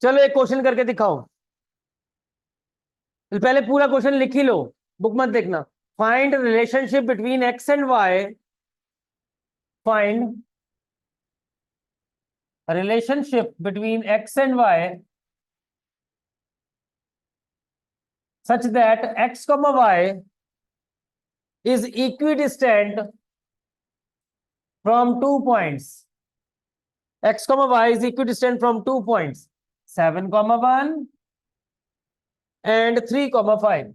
चलो एक क्वेश्चन करके दिखाओ। पहले पूरा क्वेश्चन लिख ही लो, बुक मत देखना। Find relationship between X and Y. Find relationship between X and Y such that x comma y is equidistant from 2 points. X comma y is equidistant from 2 points, 7 comma 1 and 3 comma 5.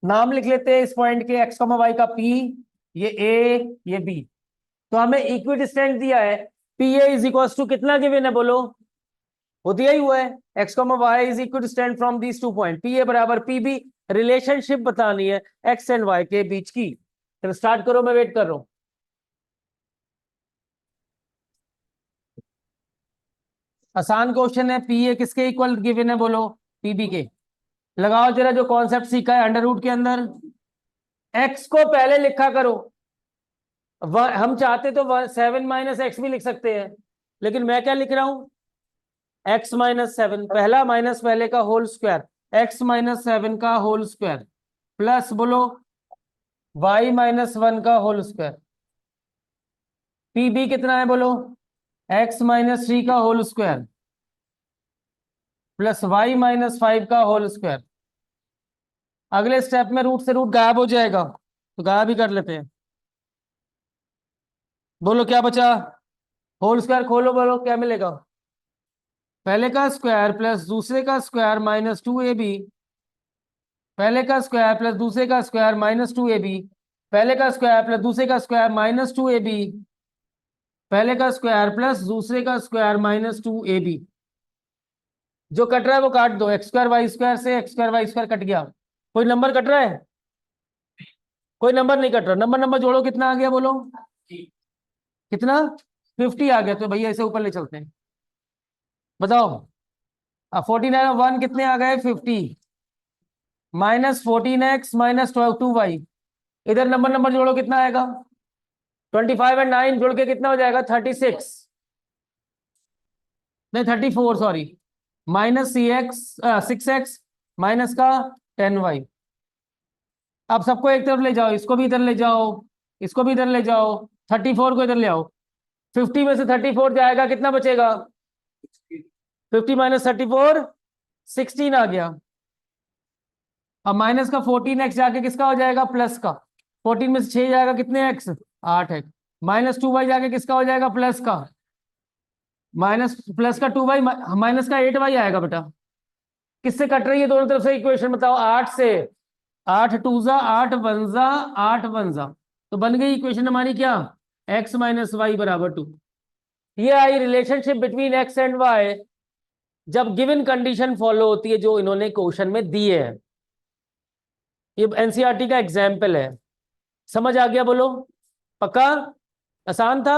नाम लिख लेते हैं इस point के x comma y का p, ये a ये b। तो हमें इक्विडिस्टेंट दिया है, P A is equal to कितना गिवन है बोलो, वो दिया ही हुआ है, x comma y इज equidistant from these 2 point, P A बराबर पी बी। रिलेशनशिप बतानी है x एंड y के बीच की। तो स्टार्ट करो, मैं वेट कर रहा हूं। आसान क्वेश्चन है। पी ए किसके इक्वल गिवन है बोलो, पीबी के। लगाओ जरा जो कॉन्सेप्ट सीखा है अंडर रूट के अंदर। एक्स को पहले लिखा करो, हम चाहते तो 7 माइनस एक्स भी लिख सकते हैं, लेकिन मैं क्या लिख रहा हूं, एक्स माइनस 7, पहला माइनस पहले का होल स्क्वायर, एक्स माइनस 7 का होल स्क्वायर प्लस बोलो वाई माइनस 1 का होल स्क्वायर। पीबी कितना है बोलो, एक्स माइनस 3 का whole square plus Y minus 5 का होल स्क्वायर। अगले स्टेप में रूट से रूट गायब हो जाएगा, तो गायब ही कर लेते हैं। बोलो क्या बचा, होल स्क्वायर खोलो, बोलो क्या मिलेगा, पहले का स्क्वायर प्लस दूसरे का स्क्वायर माइनस 2ab, पहले का स्क्वायर प्लस दूसरे का स्क्वायर माइनस 2ab, पहले का स्क्वायर प्लस दूसरे का स्क्वायर माइनस 2ab, पहले का स्क्वायर प्लस दूसरे का स्क्वायर माइनस 2ab। जो कट रहा है वो काट दो, एक्स स्क्वायर वाई स्क्वायर से X square Y square cut गया। कोई नंबर कट रहा है, कोई नंबर नहीं कट रहा। नंबर नंबर जोड़ो, कितना आ गया बोलो, कितना, 50 आ गया। तो भैया इसे ऊपर ले चलते हैं, बताओ। 49 1 कितने आ गए, 50 माइनस 14x माइनस 2y। इधर नंबर नंबर जोड़ो, कितना आएगा, 25 और 9 जोड़ के कितना हो जाएगा, 36, नहीं 34 सॉरी, माइनस सी एक्स 6x माइनस का 10y। अब सबको एक तरफ ले जाओ, इसको भी इधर ले जाओ, इसको भी इधर ले जाओ, 34 को इधर ले आओ। 50 में से 34 जाएगा, कितना बचेगा, 50 माइनस 34 16 आ गया। अब माइनस का 14x जाके किसका हो जाएगा, प्लस का। 14 में से 6 जाएगा, कितने x, 8 है। माइनस 2y जाके किसका हो जाएगा, प्लस का। माइनस प्लस का 2y माइनस का 8y आएगा बेटा। किससे कट रही है दोनों तरफ से इक्वेशन, बताओ, 8 से। 8 2 जा 8 1 जा 8 1 जा, तो बन गई इक्वेशन हमारी क्या, x माइनस वाई बराबर 2। ये आई relationship between x and y जब गिवन कंडीशन फॉलो होती है जो इन्होंने क्वेश्चन में दी है। ये एनसीईआरटी का एग्जाम्पल है, समझ आ गया बोलो, पक्का, आसान था,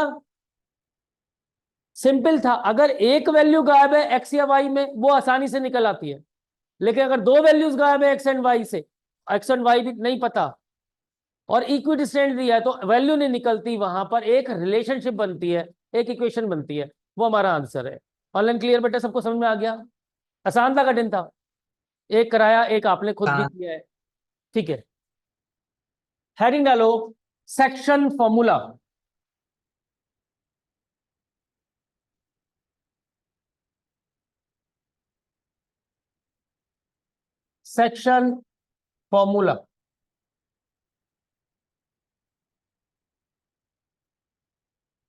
सिंपल था। अगर एक वैल्यू गायब है एक्स या वाई में, वो आसानी से निकल आती है, लेकिन अगर दो वैल्यूज गायब है एक्स एंड वाई से, एक्स एंड वाई भी नहीं पता और इक्विडिस्टेंट दिया है, तो वैल्यू नहीं निकलती, वहां पर एक रिलेशनशिप बनती है, एक इक्वेशन बनती है, वो हमारा आंसर है। ऑनलाइन क्लियर बेटा, सबको समझ में आ गया, आसान था कठिन था, एक कराया एक आपने खुद भी हाँ। किया है, ठीक है। हेडिंग डालो, सेक्शन फॉर्मूला। सेक्शन फॉर्मूला,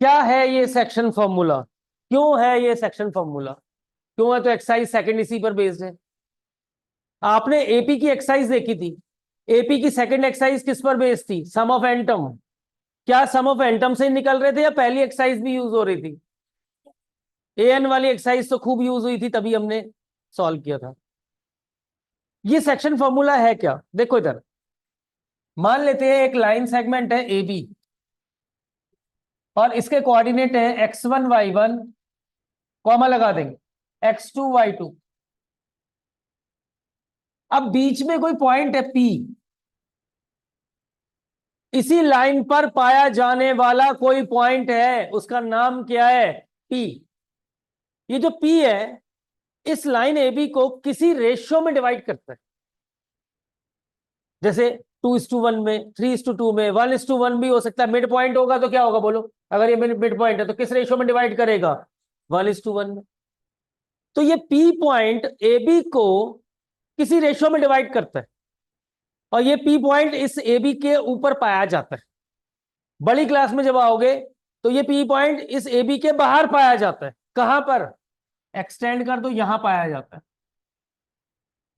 क्या है ये सेक्शन फॉर्मूला, क्यों है ये सेक्शन फॉर्मूला, क्यों है, तो एक्सरसाइज सेकंड इसी पर बेस्ड है। आपने एपी की एक्सरसाइज देखी थी, एपी की सेकंड एक्सरसाइज किस पर बेस्ड थी, सम ऑफ एंटम। क्या सम ऑफ एंटम से निकल रहे थे या पहली एक्सरसाइज भी यूज हो रही थी, एन वाली एक्सरसाइज तो खूब यूज हुई थी, तभी हमने सॉल्व किया था। ये सेक्शन फॉर्मूला है क्या, देखो इधर, मान लेते हैं एक लाइन सेगमेंट है ए बी और इसके कोऑर्डिनेट है x1 y1, कॉमा लगा देंगे x2 y2। अब बीच में कोई पॉइंट है P, इसी लाइन पर पाया जाने वाला कोई पॉइंट है, उसका नाम क्या है, P। ये जो P है इस लाइन ए बी को किसी रेशियो में डिवाइड करता है, जैसे 2:1 में, 3:2 में, 1:1 भी हो सकता है। मिड पॉइंट होगा तो क्या होगा बोलो, अगर ये मिड पॉइंट है तो किस रेशियो में डिवाइड करेगा, 1:1 में। तो ये पी पॉइंट ए बी को किसी रेशियो में डिवाइड करता है, और ये पी पॉइंट इस ए बी के ऊपर पाया जाता है। बड़ी क्लास में जब आओगे तो ये पी पॉइंट इस ए बी के बाहर पाया जाता है। कहां पर, एक्सटेंड कर दो, यहां पाया जाता है।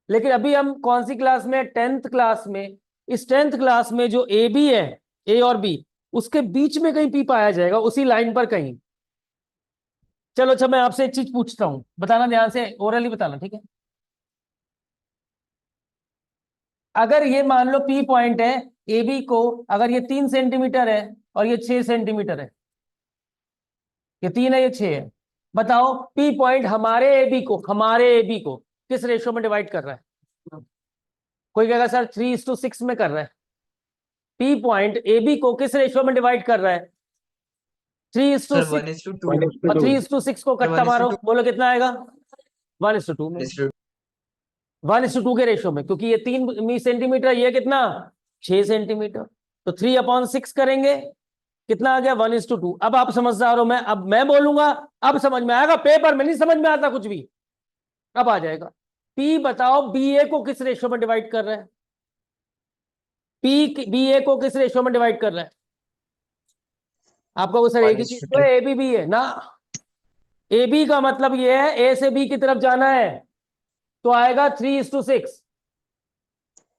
लेकिन अभी हम कौन सी क्लास में, 10th क्लास में। इस 10th क्लास में जो ए बी है, ए और बी, उसके बीच में कहीं पी पाया जाएगा, उसी लाइन पर कहीं। चलो अच्छा, मैं आपसे एक चीज पूछता हूं, बताना ध्यान से, ओरली बताना, ठीक है। अगर ये मान लो पी पॉइंट है ए बी को, अगर ये 3 सेंटीमीटर है और ये 6 सेंटीमीटर है, ये 3 है ये 6 है, बताओ पी पॉइंट हमारे ए बी को किस रेशियो में डिवाइड कर रहा है। कोई कहेगा सर 3:6 में कर रहा है। पी पॉइंट ए बी को किस रेशियो में डिवाइड कर रहा है, 3:6। 1:2 और 3:6 को कट्टा मारो, बोलो कितना आएगा, 1:2 में, 1:2 के रेशियो में, क्योंकि ये 3 सेंटीमीटर, ये कितना 6 सेंटीमीटर, तो 3/6 करेंगे, कितना आ गया 1:2। अब आप समझदार हो, अब मैं बोलूंगा, अब समझ में आएगा, पेपर में नहीं समझ में आता कुछ भी, अब आ जाएगा। पी बताओ बी ए को किस रेशियो में डिवाइड कर रहा है, पी बी ए को किस रेशियो में डिवाइड कर रहा है। आपका सर एक ही चीज तो है, ए बी बी है ना, ए बी का मतलब ये है ए से बी की तरफ जाना है, तो आएगा 3:6।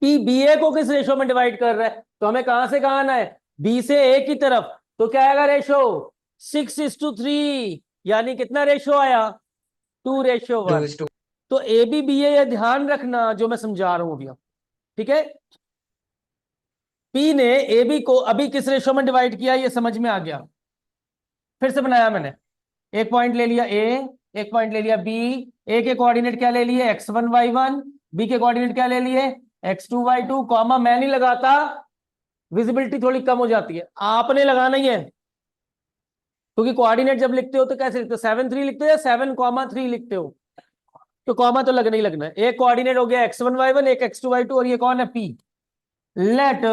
पी बी ए को किस रेशियो में डिवाइड कर रहा है, तो हमें कहां से कहां आना है, बी से ए की तरफ, तो क्या आएगा रेशियो 6:3, यानी कितना रेशियो आया, 2:1। तो ए बी बी ए, ध्यान रखना जो मैं समझा रहा हूं अभी, ठीक है। पी ने ए बी को अभी किस रेशियो में डिवाइड किया, ये समझ में आ गया। फिर से बनाया मैंने, एक पॉइंट ले लिया ए, एक पॉइंट ले लिया बी। ए के कोऑर्डिनेट क्या ले लिए, x1 y1, बी के कोऑर्डिनेट क्या ले लिए, x2 y2, कॉमा मैं नहीं लगाता, विजिबिलिटी थोड़ी कम हो जाती है, आपने लगाना ही है, क्योंकि कोऑर्डिनेट जब लिखते हो तो कैसे लिखते हो, 7 3 लिखते हो या 7,3 लिखते हो, तो कॉमा तो लगना ही लगना है। एक कोऑर्डिनेट हो गया x1 y1, एक x2 y2, और ये कौन है पी। लेट,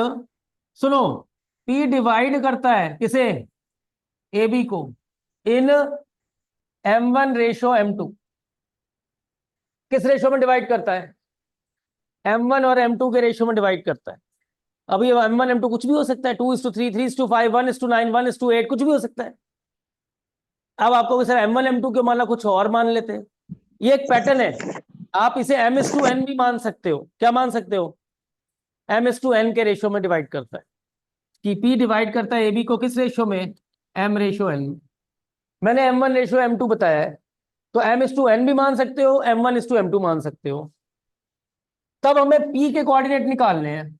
सुनो, पी डिवाइड करता है किसे, ए बी को, इन m1:m2। किस रेशियो में डिवाइड करता है, m1 और m2 के रेशियो में डिवाइड करता है। अब ये m1 m2 कुछ भी हो सकता है, 2:3, 3:5, 1:9, 1:8, कुछ भी हो सकता है। अब आपको सर m1 m2 क्यों माना, कुछ और मान लेते हैं। ये एक पैटर्न है, आप इसे m:n भी मान सकते हो। क्या मान सकते हो, m:n के रेशियो में डिवाइड करता है, कि p डिवाइड करता है ए बी को किस रेशियो में, m:n। मैंने m1:m2 बताया है, तो m:n भी मान सकते हो, m1:m2 मान सकते हो। तब हमें p के कोऑर्डिनेट निकालने हैं,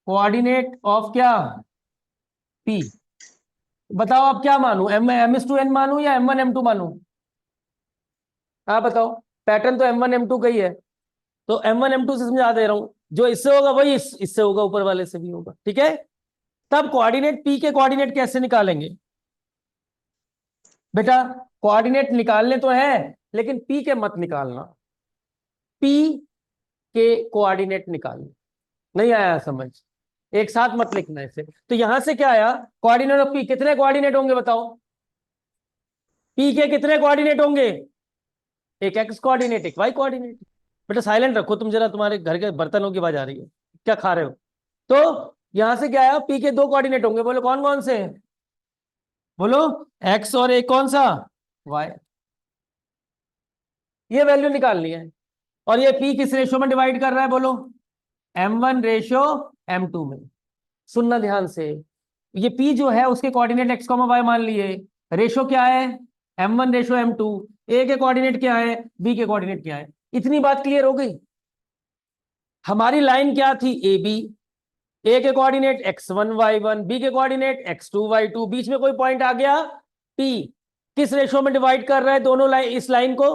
कोऑर्डिनेट ऑफ क्या, p। बताओ आप क्या मानू, m:n मानू या m1 m2 मानू, हाँ बताओ। पैटर्न तो m1 m2 का ही है, तो m1 m2 से समझा दे रहा हूं, जो इससे होगा वही इससे होगा, ऊपर वाले से भी होगा, ठीक है। तब कोऑर्डिनेट p के कोऑर्डिनेट कैसे निकालेंगे बेटा, कोऑर्डिनेट निकालने तो है, लेकिन p के मत निकालना, p के कोऑर्डिनेट निकालने। नहीं आया समझ, एक साथ मत लिखना इसे। तो यहां से क्या आया, कोऑर्डिनेट ऑफ p, कितने कोऑर्डिनेट होंगे बताओ, p के कितने कोऑर्डिनेट होंगे, एक x कोऑर्डिनेट, एक y कोऑर्डिनेट। बेटा साइलेंट रखो तुम जरा, तुम्हारे घर के बर्तनों की आवाज आ रही है, क्या खा रहे हो। तो यहां से क्या आया, p के 2 कोऑर्डिनेट होंगे, बोलो कौन कौन से, बोलो x और एक कौन सा, y। ये वैल्यू निकालनी है। और ये p किस रेशियो में डिवाइड कर रहा है, बोलो m1:m2 में। सुनना ध्यान से, ये p जो है उसके कोऑर्डिनेट x, y मान लिए, रेशियो क्या है m1:m2, a के कोऑर्डिनेट क्या है, b के कोऑर्डिनेट क्या है। इतनी बात क्लियर हो गई। हमारी लाइन क्या थी, ए बी, ए के कोऑर्डिनेट x1 y1, बी के कोऑर्डिनेट x2 y2, बीच में कोई पॉइंट आ गया p, किस रेशियो में डिवाइड कर रहा है दोनों लाइन, इस लाइन को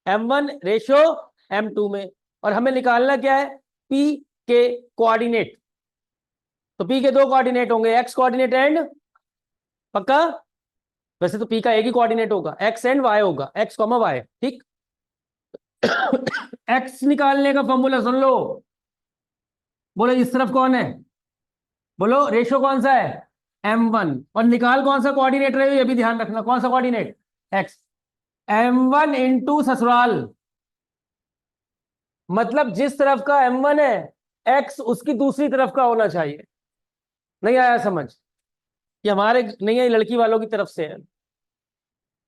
m1:m2 में। और हमें निकालना क्या है, p के कोऑर्डिनेट, तो p के 2 कोऑर्डिनेट होंगे, x कोऑर्डिनेट एंड, पक्का, वैसे तो p का एक ही कोऑर्डिनेट होगा, x एंड y होगा, x, y, ठीक। एक्स निकालने का फॉर्मूला सुन लो। बोलो इस तरफ कौन है, बोलो रेशो कौन सा है, m1, और निकाल कौन सा कोऑर्डिनेट रहे हो ये भी ध्यान रखना, कौन सा कोऑर्डिनेट, x। m1 इंटू ससुराल, मतलब जिस तरफ का m1 है x उसकी दूसरी तरफ का होना चाहिए। नहीं आया समझ, ये हमारे नहीं है, लड़की वालों की तरफ से है,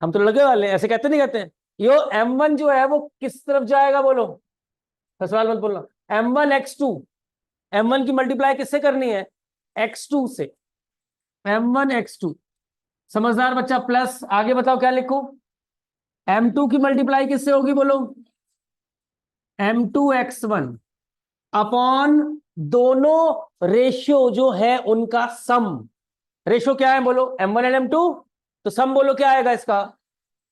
हम तो लड़के वाले हैं, ऐसे कहते नहीं कहते हैं। यो m1 जो है वो किस तरफ जाएगा बोलो, ससुराल मत बोलना। m1 x2, m1 की मल्टीप्लाई किससे करनी है, x2 से, m1 x2। समझदार बच्चा प्लस, आगे बताओ क्या लिखो, m2 की मल्टीप्लाई किससे होगी बोलो, m2 x1 अपॉन दोनों रेशियो जो है उनका सम। रेशियो क्या है बोलो, m1 एंड m2, तो सम बोलो क्या आएगा इसका,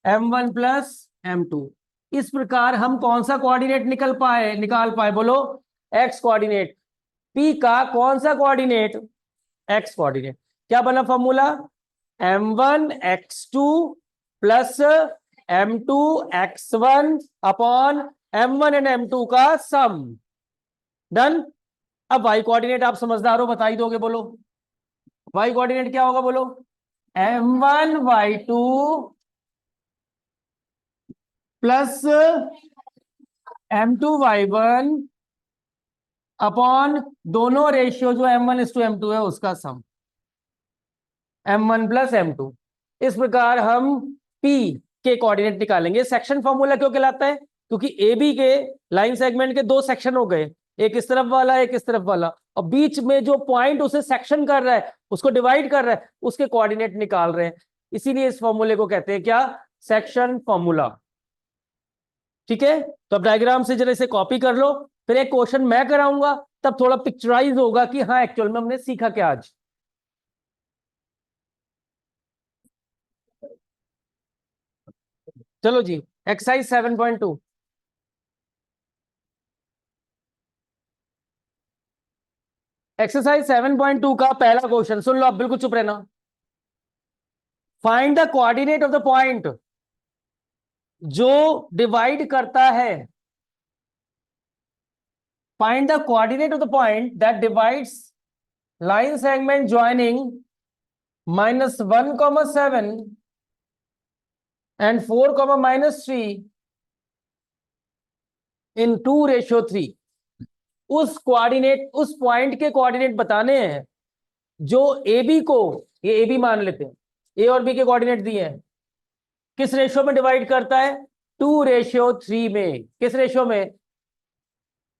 m1 प्लस m2। इस प्रकार हम कौन सा कोऑर्डिनेट निकाल पाए बोलो, x कोऑर्डिनेट। p का कौन सा कोऑर्डिनेट, x कोऑर्डिनेट। क्या बना formula, m1 x2 plus m2 x1 upon m1 and m2 का सम। डन। अब y कोऑर्डिनेट आप समझदार हो, बता ही दोगे बोलो, y कोऑर्डिनेट क्या होगा बोलो, m1 y2 plus m2 y1 upon दोनों रेशियो जो m1:m2 है उसका सम, m1 प्लस m2। इस प्रकार हम p के कोऑर्डिनेट निकालेंगे। सेक्शन फॉर्मूला क्यों कहलाता है, क्योंकि ए बी के लाइन सेगमेंट के दो सेक्शन हो गए, एक इस तरफ वाला एक इस तरफ वाला, और बीच में जो पॉइंट उसे सेक्शन कर रहा है, उसको डिवाइड कर रहा है, उसके कोऑर्डिनेट निकाल रहे हैं। इसीलिए इस फॉर्मूले को कहते हैं क्या, सेक्शन फॉर्मूला। ठीक है, तो अब डायग्राम से जरा इसे कॉपी कर लो, फिर एक क्वेश्चन मैं कराऊंगा, तब थोड़ा पिक्चराइज होगा कि हाँ एक्चुअल में हमने सीखा क्या आज। चलो जी, एक्सरसाइज 7.2। एक्सरसाइज 7.2 का पहला क्वेश्चन सुन लो, आप बिल्कुल चुप रहना। Find the coordinate of the point जो डिवाइड करता है, find the coordinate of the point that divides line segment joining -1,7 and 4,-3 इन 2:3। उस कोऑर्डिनेट, उस पॉइंट के कोऑर्डिनेट बताने हैं जो ए बी को, ये ए बी मान लेते हैं, ए और बी के कोऑर्डिनेट दिए हैं, किस रेशियो में डिवाइड करता है, 2:3 में। किस रेशियो में,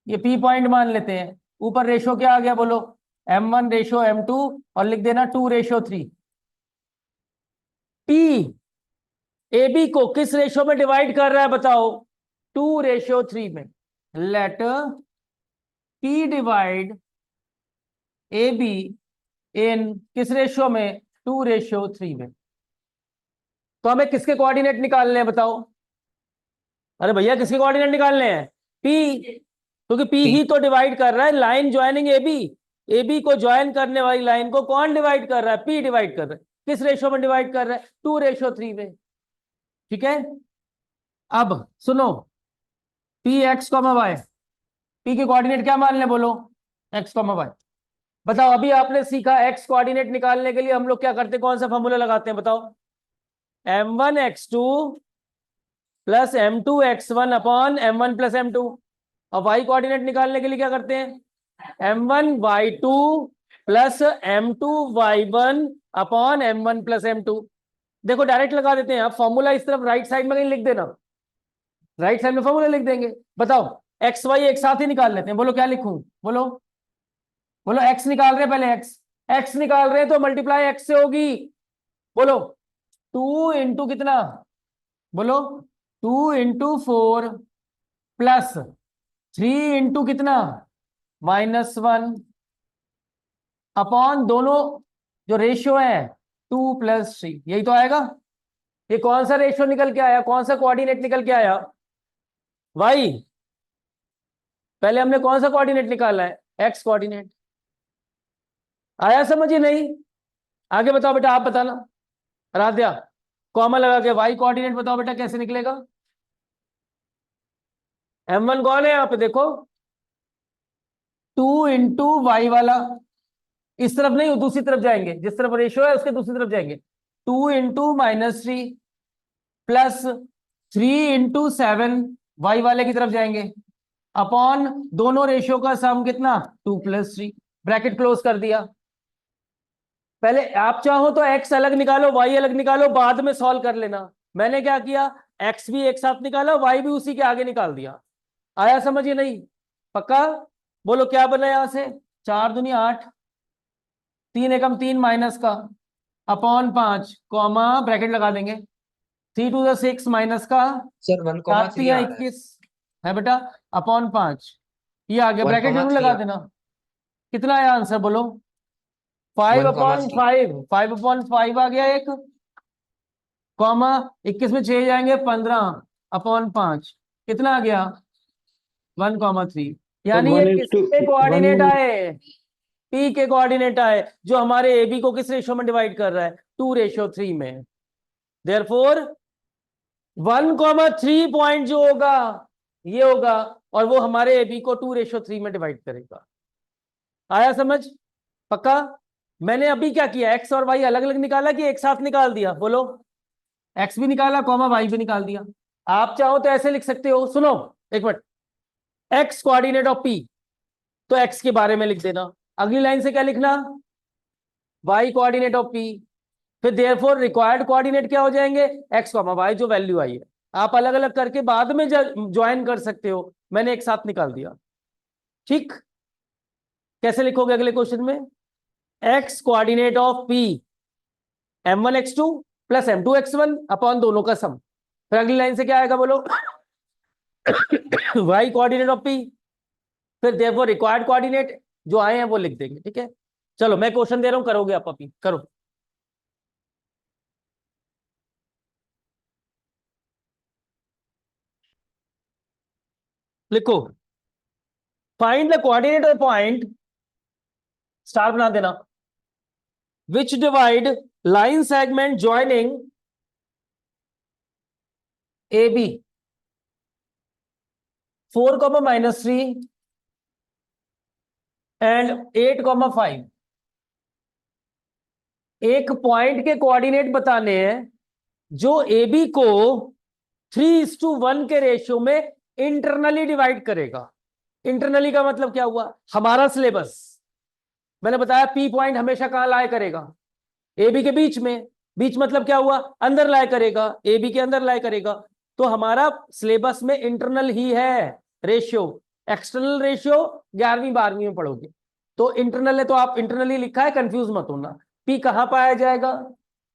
ये पी पॉइंट मान लेते हैं, ऊपर रेशियो क्या आ गया बोलो, m1:m2, और लिख देना 2:3। पी ए बी को किस रेशियो में डिवाइड कर रहा है बताओ, 2:3 में। Let P divide A B in किस रेशियो में, 2:3 में। तो हमें किसके कोऑर्डिनेट निकालने हैं बताओ, अरे भैया किसके कोऑर्डिनेट निकालने हैं, पी, क्योंकि पी ही तो डिवाइड कर रहा है line joining A B. A B को ज्वाइन करने वाली लाइन को कौन डिवाइड कर रहा है, पी डिवाइड कर रहा है। किस रेशियो में डिवाइड कर रहा है, 2:3 में। ठीक है, अब सुनो, P X comma Y, P के कोऑर्डिनेट क्या मान ले बोलो, एक्स कॉमा वाई। बताओ, अभी आपने सीखा एक्स कोऑर्डिनेट निकालने के लिए हम लोग क्या करते हैं, कौन सा फॉर्मूला लगाते हैं बताओ, m1 x2 plus m2 x1 upon m1 plus m2। और वाई कोऑर्डिनेट निकालने के लिए क्या करते हैं, m1 y2 plus m2 y1 upon m1 plus m2। देखो डायरेक्ट लगा देते हैं, आप फॉर्मूला इस तरफ राइट साइड में कहीं लिख देना, राइट साइड में फॉर्मूला लिख देंगे। बताओ एक्स वाई एक साथ ही निकाल लेते हैं, बोलो क्या लिखूं, बोलो बोलो, एक्स निकाल रहे हैं पहले, एक्स एक्स निकाल रहे हैं तो मल्टीप्लाई एक्स से होगी, बोलो 2 इंटू कितना, बोलो 2 इंटू 4 प्लस 3 इंटू कितना, -1 अपॉन दोनों जो रेशियो है 2+3, यही तो आएगा। ये कौन सा रेशियो निकल के आया, कौन सा कोऑर्डिनेट निकल के आया, वाई। पहले हमने कौन सा कोऑर्डिनेट निकाला है, एक्स कोऑर्डिनेट। आया समझिए नहीं, आगे बताओ बेटा, आप बताना, राध्या कॉमा लगा के वाई कोऑर्डिनेट बताओ बेटा कैसे निकलेगा। M1 कौन है यहाँ पे देखो, 2 × y वाला, इस तरफ नहीं दूसरी तरफ जाएंगे, जिस तरफ रेशियो है उसके दूसरी तरफ जाएंगे। 2 × -3 प्लस 3 × 7 y वाले की तरफ जाएंगे, अपॉन दोनों रेशियो का सम कितना 2 + 3, ब्रैकेट क्लोज कर दिया। पहले आप चाहो तो x अलग निकालो y अलग निकालो, बाद में सॉल्व कर लेना। मैंने क्या किया, x भी एक साथ निकाला, y भी उसी के आगे निकाल दिया। आया समझ ये नहीं? पक्का? बोलो क्या बना यहां से, 4 दूनी 8, 3 एकम 3 माइनस का, अपॉन 5 कॉमा ब्रैकेट लगा देंगे, 3 × 2 = 6 माइनस का सर 7 1,3 या आ रहा है। 21 है बेटा, अपॉन 5 ये आ गया, ब्रैकेट जरूर 1,3 लगा देना। कितना आया आंसर बोलो, 1,3 5/5 आ गया एक, कॉमा 21 में 6 जाएंगे 15, अपॉन 5 कितना आ गया 1,3। तो यानी ये 1:1 किसके कोऑर्डिनेट आए, पी के कोऑर्डिनेट आए, जो हमारे ए बी को किस रेशियो में डिवाइड कर रहा है 2:3 में। देयरफॉर 1,3 पॉइंट जो होगा ये होगा, और वो हमारे ए बी को 2:3 में डिवाइड करेगा। आया समझ? पक्का? मैंने अभी क्या किया, एक्स और वाई अलग अलग निकाला कि एक साथ निकाल दिया बोलो, एक्स भी निकाला कॉमा वाई भी निकाल दिया। आप चाहो तो ऐसे लिख सकते हो, सुनो एक minute, x coordinate of P, तो एक्स के बारे में लिख देना, अगली लाइन से क्या लिखना, वाई कोऑर्डिनेट ऑफ पी, फिर देयरफॉर रिक्वायर्ड कोऑर्डिनेट क्या हो जाएंगे एक्स कॉमा वाई, जो वैल्यू आई है। आप अलग अलग करके बाद में ज्वाइन कर सकते हो, मैंने एक साथ निकाल दिया। ठीक, कैसे लिखोगे अगले क्वेश्चन में, x coordinate of P m1 x2 + m2 x1 upon दोनों का सम। फिर अगली लाइन से क्या आएगा बोलो, वाई कोऑर्डिनेट ऑफ पी, फिर देयरफॉर रिक्वायर्ड कोऑर्डिनेट जो आए हैं वो लिख देंगे। ठीक है, चलो मैं क्वेश्चन दे रहा हूं, करोगे आप अभी, करो। लिखो, find the coordinate of point, star बना देना, which divide line segment joining A B 4, -3 and 8, 5। एक पॉइंट के कोऑर्डिनेट बताने हैं जो ए बी को 3:1 के रेशियो में इंटरनली डिवाइड करेगा। इंटरनली का मतलब क्या हुआ, हमारा सिलेबस मैंने बताया पी पॉइंट हमेशा कहां लाया करेगा, ए बी के बीच में, बीच मतलब क्या हुआ अंदर लाया करेगा, ए बी के अंदर लाया करेगा। तो हमारा सिलेबस में इंटरनल ही है रेशियो, एक्सटर्नल रेशियो 11वीं 12वीं में पढ़ोगे। तो इंटरनल है तो आप इंटरनली लिखा है, कंफ्यूज मत होना। पी कहां पाया जाएगा,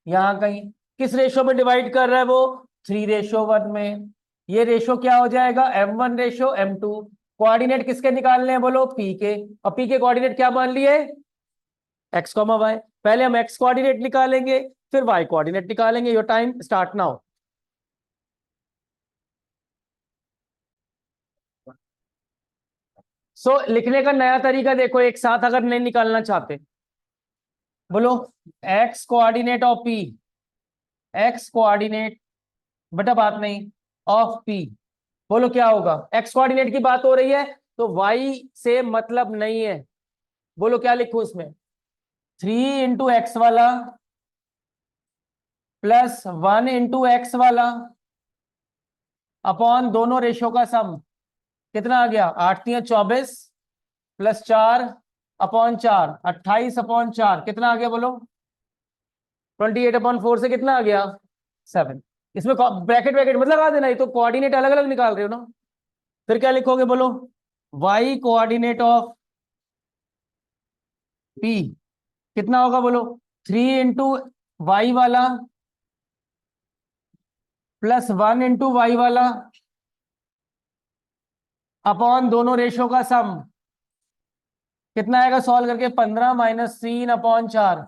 यहां कहीं। किस रेशियो में डिवाइड कर रहा है वो, 3:1 में। ये रेशियो क्या हो जाएगा, m1:m2। कोऑर्डिनेट किसके निकालने हैं बोलो, पी के, और पी के कोऑर्डिनेट क्या मान लिए x, y। पहले हम x कोऑर्डिनेट निकालेंगे, फिर y कोऑर्डिनेट निकालेंगे। Your time start now. लिखने का नया तरीका देखो, एक साथ अगर नहीं निकालना चाहते बोलो, x coordinate of p, x coordinate बेटा बात नहीं ऑफ p, बोलो क्या होगा, x कोऑर्डिनेट की बात हो रही है तो y से मतलब नहीं है। बोलो क्या लिखूं इसमें, 3 × x वाला प्लस 1 × x वाला अपॉन दोनों रेशियो का सम। कितना आ गया, 8×3 = 24 प्लस 4 अपॉन 4 28/4 कितना आ गया बोलो, 28/4 से कितना आ गया 7। इसमें ब्रैकेट ब्रैकेट मतलब लगा देना, ये तो कोऑर्डिनेट अलग अलग निकाल रहे हो ना। फिर क्या लिखोगे बोलो, y कोऑर्डिनेट ऑफ p कितना होगा बोलो, 3 × y वाला प्लस 1 × y वाला अपॉन दोनों रेशियो का सम। कितना आएगा सॉल्व करके, 15 - 3/4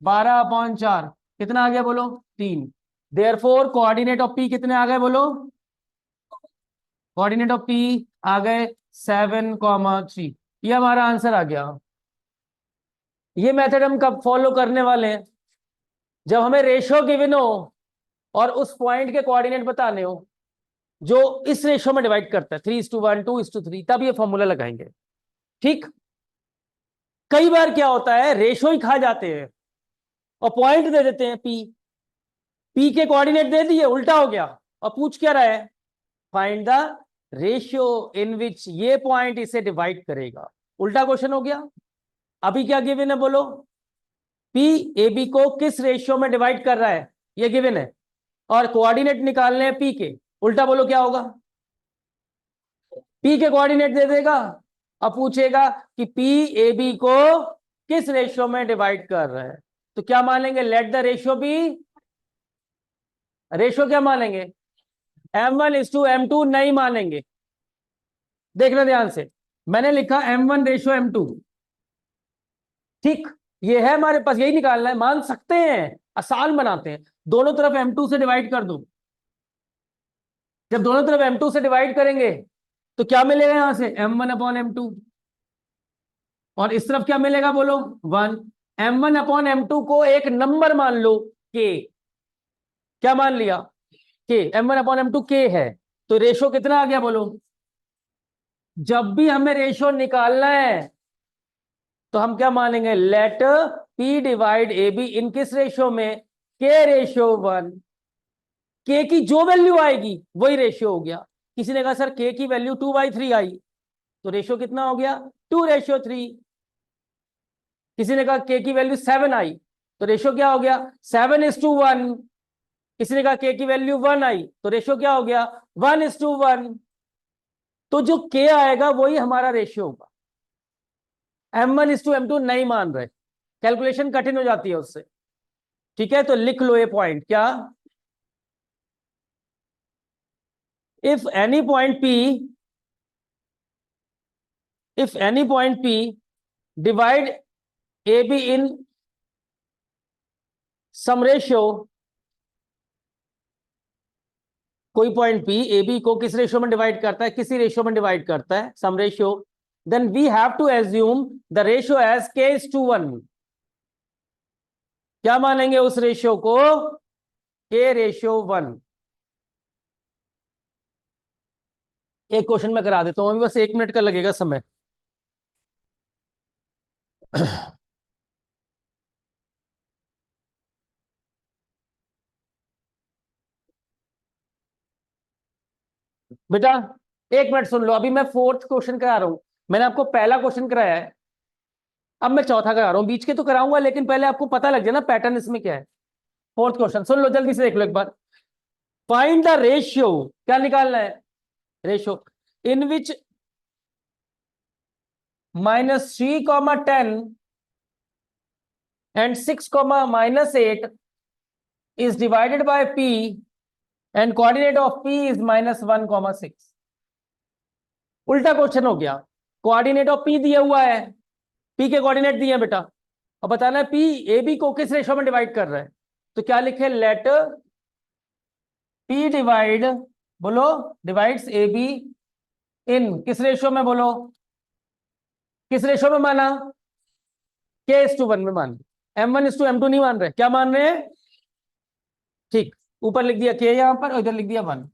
12/4 कितना आ गया बोलो 3। देयरफॉर कोऑर्डिनेट ऑफ पी कितने आ गए बोलो, कोऑर्डिनेट ऑफ पी आ गए 7, 3। ये हमारा आंसर आ गया। ये मेथड हम कब फॉलो करने वाले हैं, जब हमें रेशियो गिवन हो और उस पॉइंट के कोऑर्डिनेट बताने हो। जो इस रेशो में डिवाइड करता है 3:1 2:3, तब ये फॉर्मूला लगाएंगे। ठीक, कई बार क्या होता है रेशो ही खा जाते हैं और पॉइंट दे देते हैं पी के कोऑर्डिनेट दे दिए, उल्टा हो गया। और पूछ क्या रहा है, फाइंड द रेशियो इन विच ये पॉइंट इसे डिवाइड करेगा। उल्टा क्वेश्चन हो गया। अभी क्या गिवन है बोलो, पी ए बी को किस रेशियो में डिवाइड कर रहा है, ये गिवन है, और कोऑर्डिनेट निकालने हैं पी के। उल्टा बोलो क्या होगा, पी के कोऑर्डिनेट दे देगा और पूछेगा कि पी ए बी को किस रेशियो में डिवाइड कर रहा है। तो क्या मानेंगे, let the ratio B, ratio क्या मानेंगे, m1:m2 नहीं मानेंगे। देखना ध्यान से, मैंने लिखा m1:m2, ठीक, ये है हमारे पास, यही निकालना है। मान सकते हैं, आसान बनाते हैं, दोनों तरफ m2 से डिवाइड कर दो। जब दोनों तरफ m2 से डिवाइड करेंगे तो क्या मिलेगा, यहां से m1/m2, और इस तरफ क्या मिलेगा बोलो 1। m1/m2 को एक नंबर मान लो k, क्या मान लिया k, m1/m2 k है। तो रेशो कितना आ गया बोलो, जब भी हमें रेशो निकालना है तो हम क्या मानेंगे, let p divide A B in किस रेशो में, k:1। k की जो वैल्यू आएगी वही रेशियो हो गया। किसी ने कहा सर k की वैल्यू 2/3 आई, तो रेशियो कितना हो गया 2:3। किसी ने कहा k की वैल्यू 7 आई, तो रेशियो क्या हो गया 7:1। किसी ने कहा k की वैल्यू 1 आई, तो रेशियो क्या हो गया 1:1। तो जो k आएगा वही हमारा रेशियो होगा। m1:m2 नहीं मान रहे, कैलकुलेशन कठिन हो जाती है उससे। ठीक है, तो लिख लो ये पॉइंट, क्या, if any point p divide ab in some ratio, कोई पॉइंट p ab को किस रेशियो में डिवाइड करता है, किसी रेशियो में डिवाइड करता है, सम ratio, then we have to assume the ratio as k:1। क्या मानेंगे उस रेशियो को, k:1। एक क्वेश्चन में करा देता हूं, अभी बस 1 मिनट का लगेगा समय। बेटा 1 मिनट सुन लो, अभी मैं 4th क्वेश्चन करा रहा हूं। मैंने आपको पहला क्वेश्चन कराया है, अब मैं चौथा करा रहा हूं, बीच के तो कराऊंगा, लेकिन पहले आपको पता लग जाए ना पैटर्न इसमें क्या है। 4th क्वेश्चन सुन लो, जल्दी से देख लो एक बार। फाइंड द रेशियो, क्या निकालना है, ratio in which -3, 10 and 6, -8 is divided by p and coordinate of p is -1, 6। उल्टा क्वेश्चन हो गया, कोऑर्डिनेट ऑफ p दिया हुआ है, p के कोऑर्डिनेट दिए बेटा, और बताना है p ए बी को किस रेशियो में डिवाइड कर रहा है। तो क्या लिखे, लेट p डिवाइड, बोलो डिवाइड्स ए बी इन किस रेशियो में, बोलो किस रेशियो में माना, k:1 में मान, m1:m2 नहीं मान रहे, क्या मान रहे हैं, ठीक, ऊपर लिख दिया k यहां पर और इधर लिख दिया 1।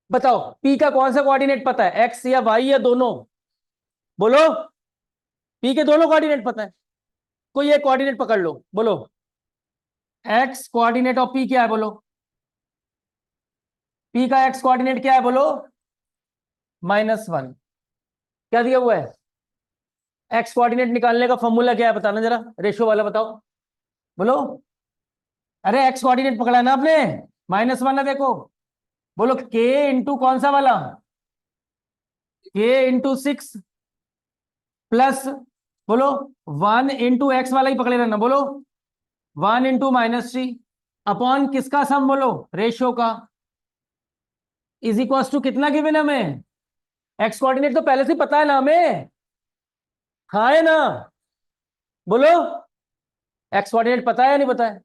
बताओ p का कौन सा कोऑर्डिनेट पता है, x या y या दोनों, बोलो p के दोनों कोऑर्डिनेट पता है, कोई एक कोऑर्डिनेट पकड़ लो, बोलो x कोऑर्डिनेट ऑफ p क्या है, बोलो p का x कोऑर्डिनेट क्या है, बोलो -1। क्या दिया हुआ है, x कोऑर्डिनेट निकालने का फॉर्मूला क्या है, बताना जरा, रेशियो वाला बताओ, बोलो। अरे x कोऑर्डिनेट पकड़ा है ना आपने, -1 है, देखो, बोलो k इंटू कौन सा वाला, k:6 प्लस, बोलो 1 × x वाला ही पकड़े रहना, बोलो 1 × -3 अपॉन किसका सम, बोलो रेशियो का, इज इक्वल्स टू कितना गिवन है हमें, एक्स कोऑर्डिनेट तो पहले से पता है ना हमें, हाँ है ना, बोलो एक्स कोऑर्डिनेट पता है या नहीं पता है।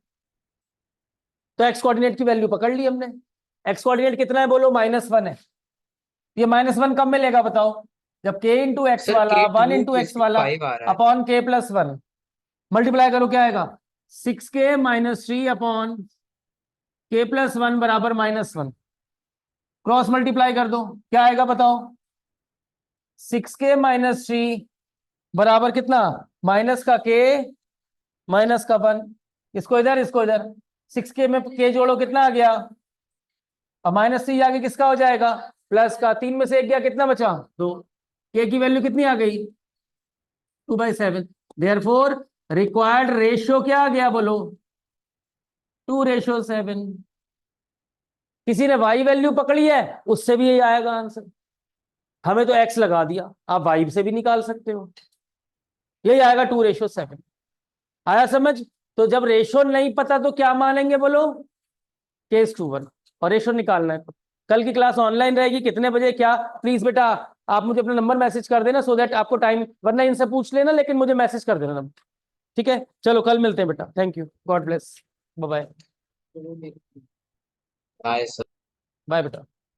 तो एक्स कोऑर्डिनेट की वैल्यू पकड़ ली हमने, एक्स कोऑर्डिनेट कितना है, बोलो -1 है। ये -1 कब मिलेगा बताओ, जब k × x सर वाला K2 1 × x वाला 5 आ रहा है। अपॉन k+1 मल्टीप्लाई करो, क्या आएगा 6k - 3 अपॉन k+1 बराबर -1। क्रॉस मल्टीप्लाई कर दो, क्या आएगा बताओ? 6k माइनस 3 बराबर कितना? माइनस का k माइनस का 1। इसको इधर 6k में k जोड़ो, कितना आ गया? अब माइनस 3 आगे किसका हो जाएगा? प्लस का। 3 में से 1 गया, कितना बचा? 2। k की वैल्यू कितनी आ गई? 2/7। देयरफॉर रिक्वायर्ड रेशियो क्या आ गया बोलो? 2:7। किसी ने y वैल्यू पकड़ी है, उससे भी यही आएगा आंसर। हमें तो x लगा दिया, आप y से भी निकाल सकते हो, यही आएगा 2:7। आया समझ? तो जब रेशो नहीं पता तो क्या मानेंगे बोलो? केस 2:1, और रेशो निकालना है। कल की क्लास ऑनलाइन रहेगी, कितने बजे क्या? प्लीज बेटा आप मुझे अपना नंबर मैसेज कर देना, सो दैट आपको टाइम, वरना इनसे पूछ लेना, लेकिन मुझे मैसेज कर देना नंबर। ठीक है, चलो कल मिलते हैं बेटा। Thank you, God bless, bye bye. Bye sir. Bye बेटा।